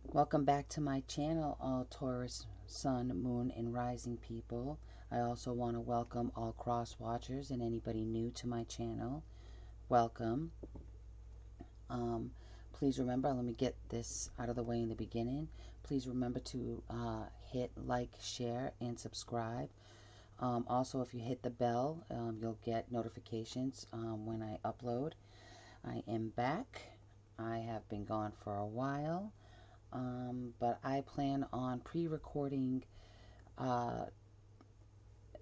Welcome back to my channel, all Taurus, Sun, Moon, and Rising people. I also want to welcome all cross watchers and anybody new to my channel. Welcome. Please remember, let me get this out of the way in the beginning. Please remember to hit like, share, and subscribe. Also, if you hit the bell, you'll get notifications when I upload. I am back. I have been gone for a while. But I plan on pre-recording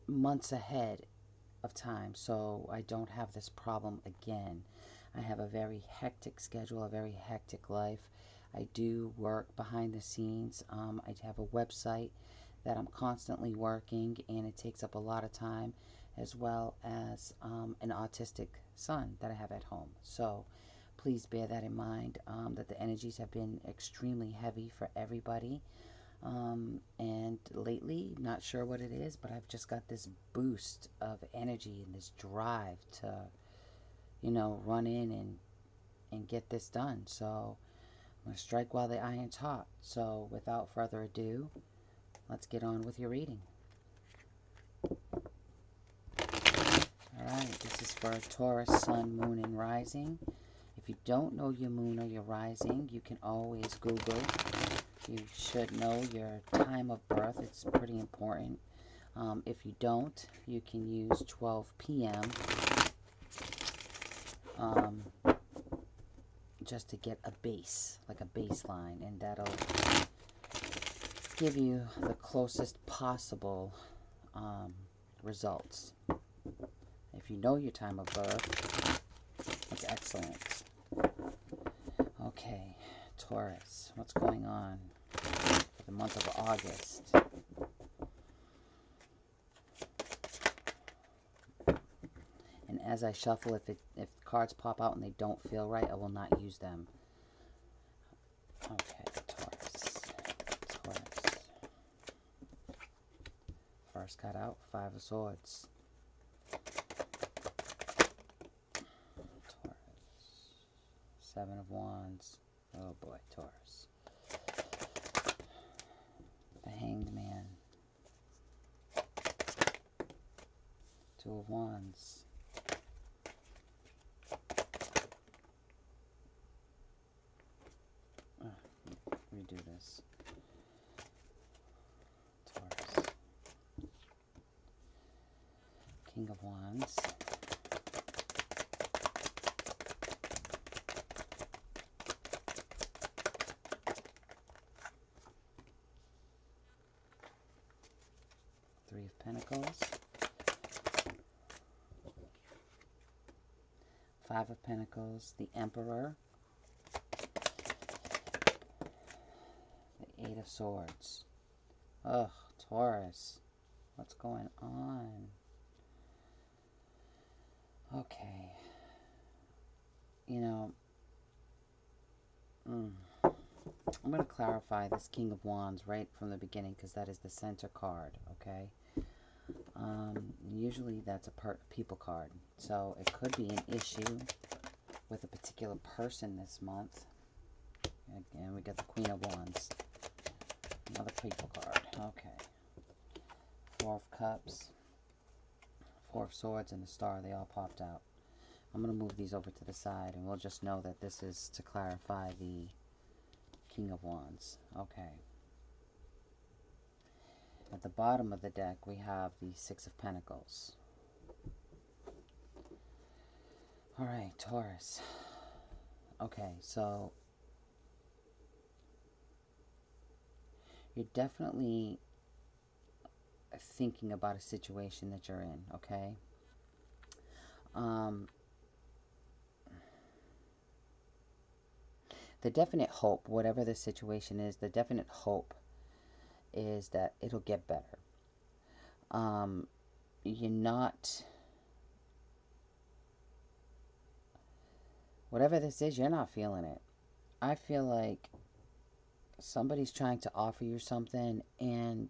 months ahead of time, so I don't have this problem again. I have a very hectic schedule, a very hectic life. I do work behind the scenes. I have a website that I'm constantly working, and it takes up a lot of time, as well as an autistic son that I have at home. So please bear that in mind, that the energies have been extremely heavy for everybody. And lately, not sure what it is, but I've just got this boost of energy and this drive to, run in and get this done. So I'm going to strike while the iron's hot. So without further ado, let's get on with your reading. Alright, this is for Taurus, Sun, Moon, and Rising. If you don't know your moon or your rising, you can always Google. You should know your time of birth. It's pretty important. If you don't, you can use 12 p.m. Just to get a base, like a baseline, and that'll give you the closest possible results. If you know your time of birth, that's excellent. Okay, Taurus, what's going on for the month of August? And as I shuffle, if cards pop out and they don't feel right, I will not use them. Okay, Taurus. First card out, 5 of Swords. Taurus. 7 of Wands. Oh boy, Taurus. The Hanged Man. 2 of Wands. Redo this. Taurus. King of Wands. Three of Pentacles. 5 of Pentacles. The Emperor. The 8 of Swords. Ugh, Taurus. What's going on? Okay. I'm going to clarify this King of Wands right from the beginning, because that is the center card, okay? Usually that's a people card. So it could be an issue with a particular person this month. Again, we got the Queen of Wands. Another people card. Okay. 4 of Cups. 4 of Swords and the Star. They all popped out. I'm going to move these over to the side, and we'll just know that this is to clarify the King of Wands. Okay. At the bottom of the deck, we have the 6 of Pentacles. Alright, Taurus. Okay, so you're definitely thinking about a situation that you're in, okay? The definite hope, whatever the situation is, the definite hope is that it'll get better. You're not, whatever this is, you're not feeling it. I feel like somebody's trying to offer you something, and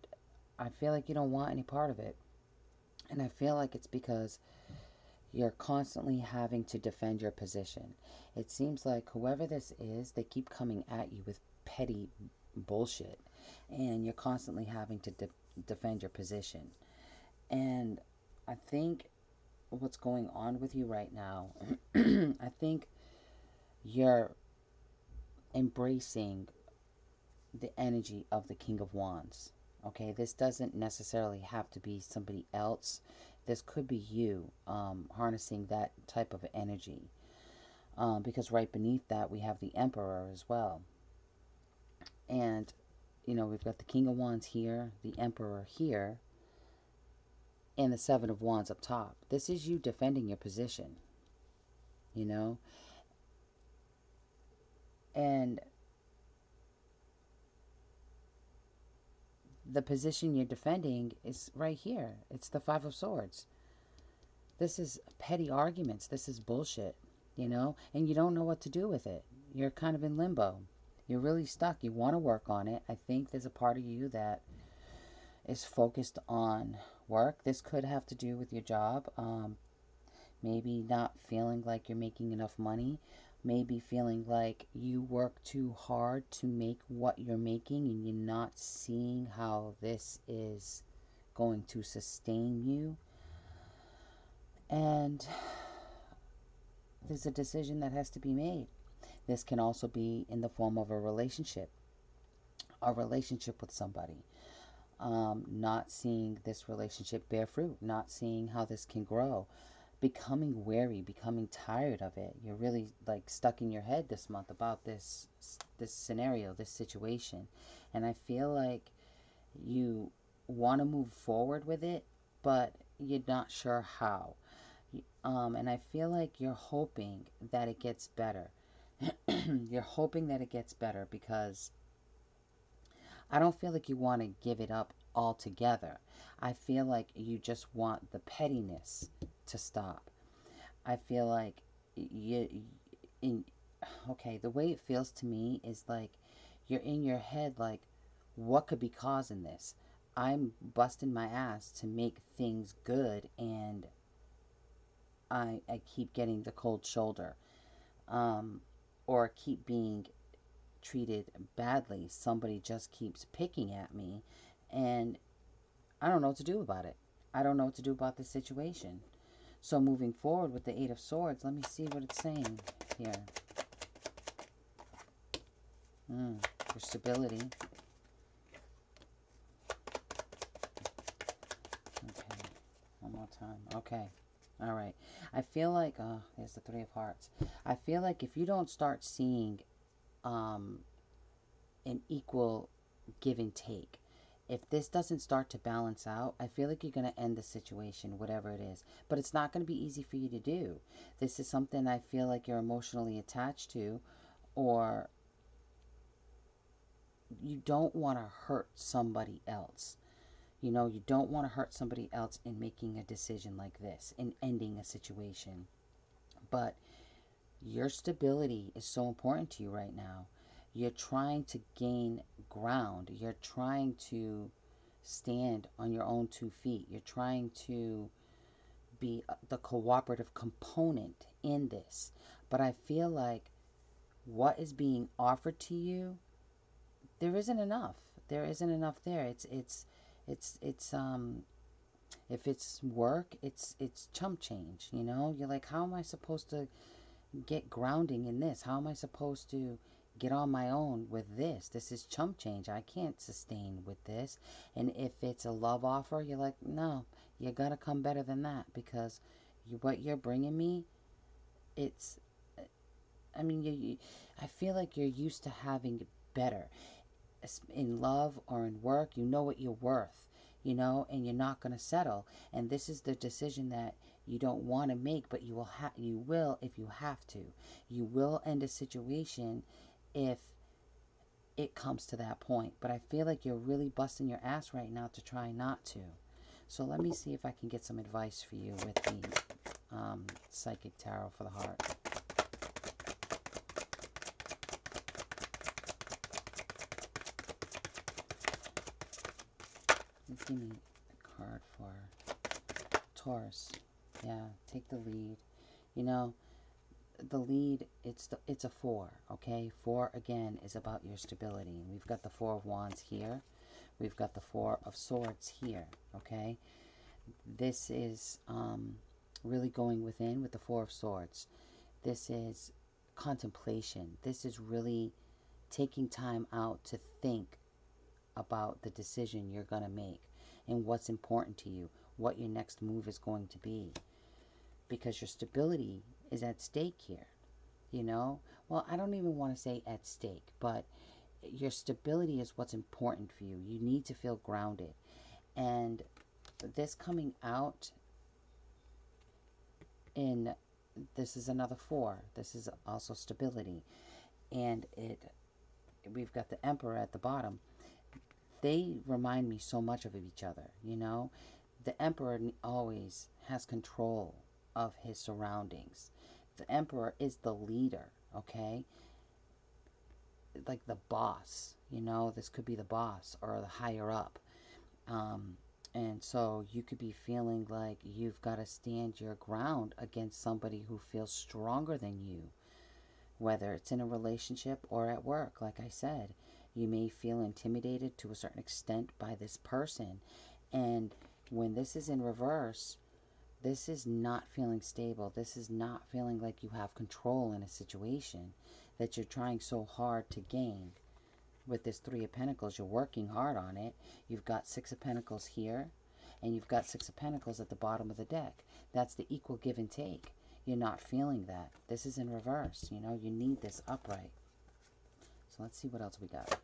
I feel like you don't want any part of it. And I feel like it's because You're constantly having to defend your position. It seems like whoever this is, they keep coming at you with petty bullshit, and you're constantly having to defend your position. And I think what's going on with you right now, I think you're embracing the energy of the King of Wands. Okay, this doesn't necessarily have to be somebody else. This could be you harnessing that type of energy. Because right beneath that, we have the Emperor as well. And, you know, we've got the King of Wands here, the Emperor here, and the Seven of Wands up top. This is you defending your position, you know. And the position you're defending is right here. It's the Five of Swords. This is petty arguments. This is bullshit, you know, and you don't know what to do with it. You're kind of in limbo. You're really stuck. You want to work on it. I think there's a part of you that is focused on work. This could have to do with your job. Maybe not feeling like you're making enough money. Maybe feeling like you work too hard to make what you're making and you're not seeing how this is going to sustain you. And there's a decision that has to be made. This can also be in the form of a relationship with somebody. Not seeing this relationship bear fruit, not seeing how this can grow, becoming wary, becoming tired of it. You're really like stuck in your head this month about this scenario, this situation. And I feel like you want to move forward with it, but you're not sure how. And I feel like you're hoping that it gets better. You're hoping that it gets better because I don't feel like you want to give it up altogether. I feel like you just want the pettiness to stop. I feel like the way it feels to me is like you're in your head like, what could be causing this? I'm busting my ass to make things good, and I keep getting the cold shoulder, or keep being treated badly. Somebody just keeps picking at me, and I don't know what to do about it. I don't know what to do about this situation. So moving forward with the Eight of Swords, let me see what it's saying here. For stability. Okay, one more time. Okay, all right. I feel like, there's the Three of Hearts. I feel like if you don't start seeing an equal give and take, if this doesn't start to balance out, I feel like you're going to end the situation, whatever it is. But it's not going to be easy for you to do. This is something I feel like you're emotionally attached to, or you don't want to hurt somebody else. You know, you don't want to hurt somebody else in making a decision like this, in ending a situation. But your stability is so important to you right now. You're trying to gain ground. You're trying to stand on your own 2 feet. You're trying to be the cooperative component in this. But I feel like what is being offered to you, there isn't enough. There isn't enough there. It's if it's work, it's chump change, you know? You're like, how am I supposed to get grounding in this? How am I supposed to get on my own with this? This is chump change. I can't sustain with this. And if it's a love offer, you're like, no, you gotta come better than that, because what you're bringing me, it's, I mean, I feel like you're used to having better. In love or in work, you know what you're worth, you know, and you're not going to settle. And this is the decision that you don't want to make, but you will if you have to. You will end a situation if it comes to that point. But I feel like you're really busting your ass right now to try not to. So let me see if I can get some advice for you with the Psychic Tarot for the Heart. Give me a card for Taurus. Yeah, take the lead. You know, the lead, it's a 4, okay? 4, again, is about your stability. We've got the 4 of Wands here. We've got the 4 of Swords here, okay? This is really going within with the 4 of Swords. This is contemplation. This is really taking time out to think about the decision you're going to make and what's important to you, what your next move is going to be. Because your stability is at stake here, you know? Well, I don't even want to say at stake, but your stability is what's important for you. You need to feel grounded. And this coming out in, this is another 4. This is also stability. And we've got the Emperor at the bottom. They remind me so much of each other, you know? The Emperor always has control of his surroundings. The Emperor is the leader, okay? Like the boss, you know? This could be the boss or the higher up. And so you could be feeling like you've got to stand your ground against somebody who feels stronger than you, whether it's in a relationship or at work. Like I said, you may feel intimidated to a certain extent by this person. And when this is in reverse, this is not feeling stable. This is not feeling like you have control in a situation that you're trying so hard to gain. With this 3 of Pentacles, you're working hard on it. You've got 6 of Pentacles here, and you've got 6 of Pentacles at the bottom of the deck. That's the equal give and take. You're not feeling that. This is in reverse. You know, you need this upright. So let's see what else we got.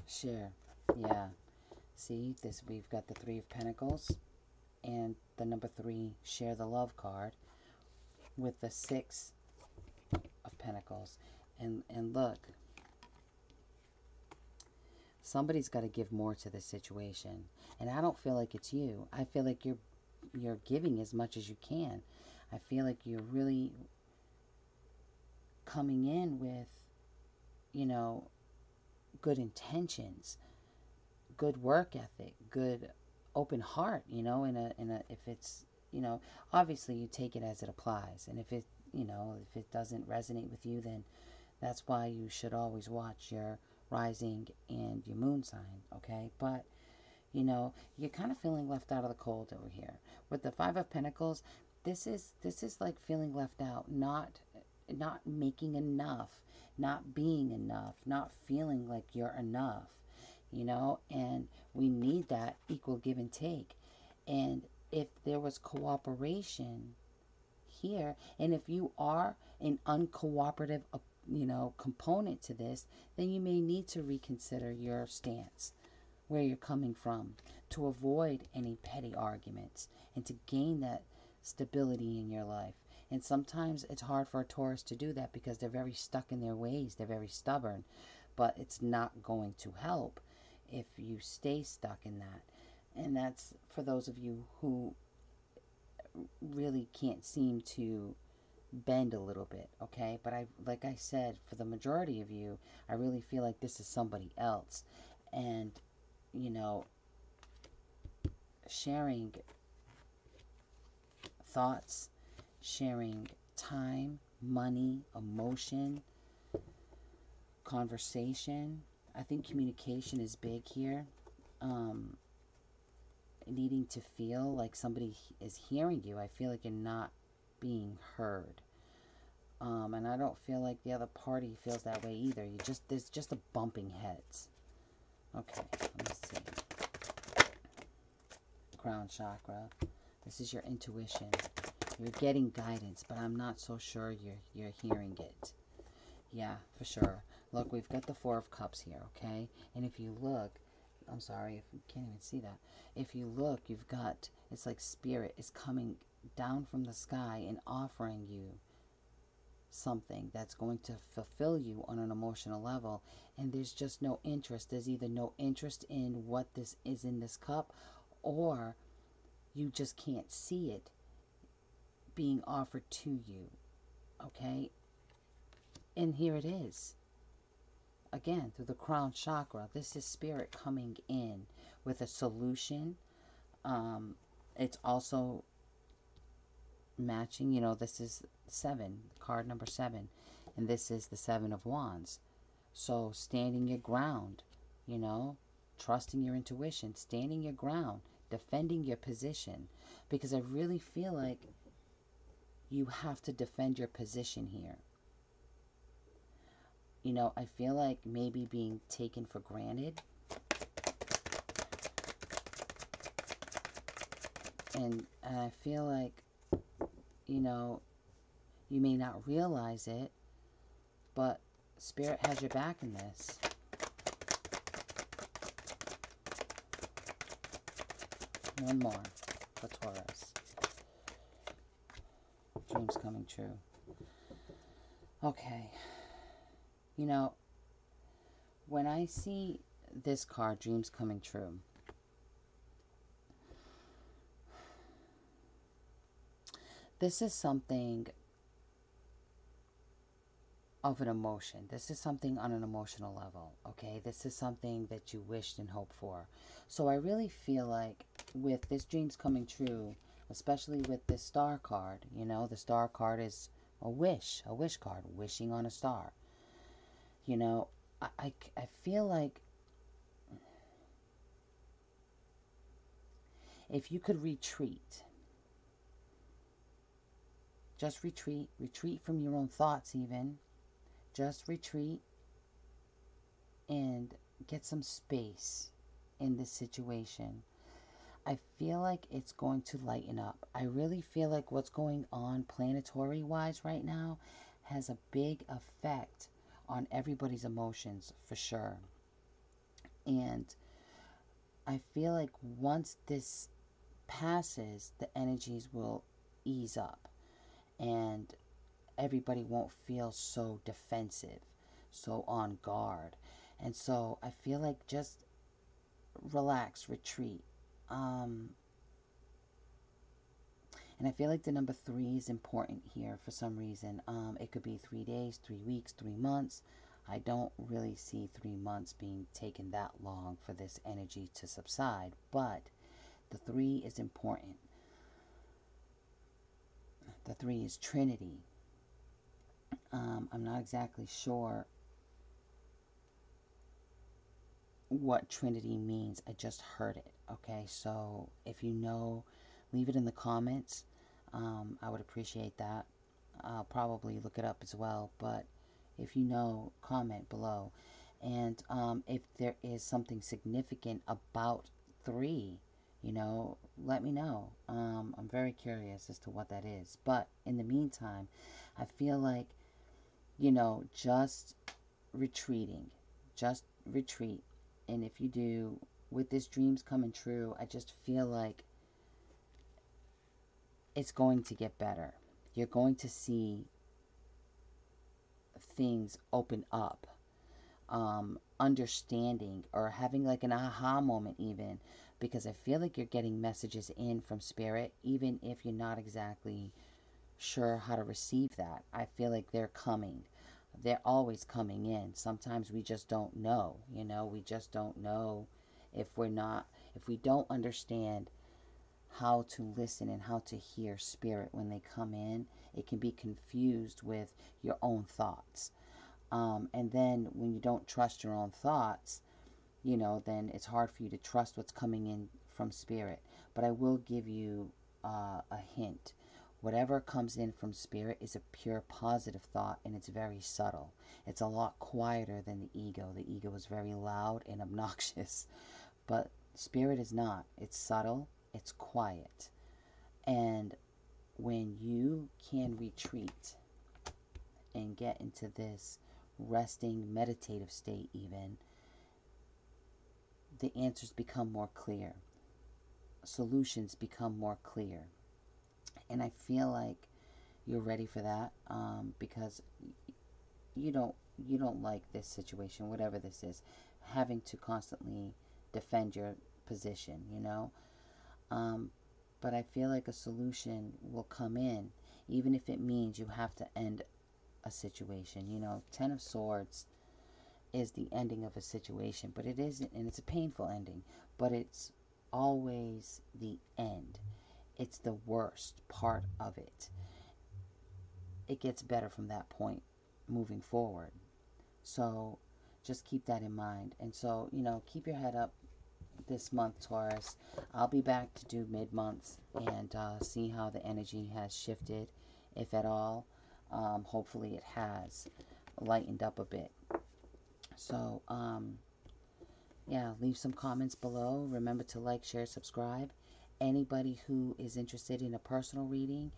Share. Yeah. See, this, we've got the 3 of Pentacles and the number 3, share the love card, with the 6 of Pentacles. And look, somebody's got to give more to this situation. And I don't feel like it's you. I feel like you're giving as much as you can. I feel like you're really coming in with, you know, good intentions, good work ethic, good open heart, you know, if it's, you know, obviously you take it as it applies. And if it, you know, if it doesn't resonate with you, then that's why you should always watch your rising and your moon sign, okay? But, you know, you're kind of feeling left out of the cold over here. With the 5 of Pentacles, this is like feeling left out, not making enough, not being enough, not feeling like you're enough, you know? And we need that equal give and take. And if there was cooperation here, and if you are an uncooperative, you know, component to this, then you may need to reconsider your stance, where you're coming from, to avoid any petty arguments and to gain that stability in your life. And sometimes it's hard for a Taurus to do that because they're very stuck in their ways. They're very stubborn. But it's not going to help if you stay stuck in that. And that's for those of you who really can't seem to bend a little bit, okay? But like I said, for the majority of you, I really feel like this is somebody else. And, you know, sharing thoughts, sharing time, money, emotion, conversation. I think communication is big here. Needing to feel like somebody is hearing you. I feel like you're not being heard. And I don't feel like the other party feels that way either. There's just a bumping heads. Okay, let me see. Crown chakra. This is your intuition. You're getting guidance, but I'm not so sure you're hearing it. Yeah, for sure. Look, we've got the 4 of Cups here, okay? And if you look, I'm sorry if you can't even see that. If you look, you've got, it's like spirit is coming down from the sky and offering you something that's going to fulfill you on an emotional level. And there's just no interest. There's either no interest in what this is in this cup, or you just can't see it being offered to you, okay? And here it is. Again, through the crown chakra, this is spirit coming in with a solution. It's also matching, this is 7, card number 7, and this is the 7 of Wands. So standing your ground, trusting your intuition, standing your ground, defending your position, because I really feel like you have to defend your position here. I feel like maybe being taken for granted. And I feel like, you may not realize it, but Spirit has your back in this. One more for Taurus. Dreams coming true. Okay. When I see this card, dreams coming true, this is something of an emotion. This is something on an emotional level, okay? This is something that you wished and hoped for. So I really feel like with this dreams coming true, especially with this star card, the star card is a wish card, wishing on a star. I feel like if you could retreat, just retreat from your own thoughts even, just retreat and get some space in this situation, I feel like it's going to lighten up. I really feel like what's going on planetary wise right now has a big effect on everybody's emotions for sure. And I feel like once this passes, the energies will ease up and everybody won't feel so defensive, so on guard. And so I feel like just relax, retreat. And I feel like the number 3 is important here for some reason. It could be 3 days, 3 weeks, 3 months. I don't really see 3 months being taken that long for this energy to subside, but the 3 is important. The 3 is Trinity. I'm not exactly sure what Trinity means. I just heard it. Okay, so if you know, leave it in the comments. I would appreciate that. I'll probably look it up as well, but if you know, comment below. And if there is something significant about 3, let me know. I'm very curious as to what that is. But in the meantime, I feel like, just retreating. Just retreat. And if you do, with this dreams coming true, I just feel like it's going to get better. You're going to see things open up. Understanding or having like an aha moment even, because I feel like you're getting messages in from Spirit, even if you're not exactly sure how to receive that. I feel like they're coming. They're always coming in. Sometimes we just don't know, we just don't know if we don't understand how to listen and how to hear Spirit when they come in. It can be confused with your own thoughts. And then when you don't trust your own thoughts, then it's hard for you to trust what's coming in from Spirit. But I will give you a hint. Whatever comes in from Spirit is a pure positive thought, and it's very subtle. It's a lot quieter than the ego. The ego is very loud and obnoxious, but Spirit is not. It's subtle, it's quiet. And when you can retreat and get into this resting, meditative state even, the answers become more clear. Solutions become more clear. And I feel like you're ready for that, because you don't like this situation, whatever this is, having to constantly defend your position, but I feel like a solution will come in, even if it means you have to end a situation. 10 of Swords is the ending of a situation, but it isn't, and it's a painful ending, but it's always the end. It's the worst part of it. It gets better from that point moving forward. So just keep that in mind. And so, keep your head up this month, Taurus. I'll be back to do mid-months and see how the energy has shifted, if at all. Hopefully it has lightened up a bit. So, yeah, leave some comments below. Remember to like, share, subscribe. Anybody who is interested in a personal reading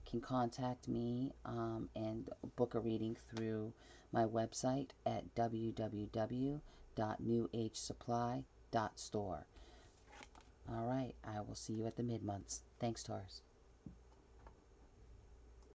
can contact me and book a reading through my website at www.newagesupply.store. All right, I will see you at the mid-months. Thanks, Taurus.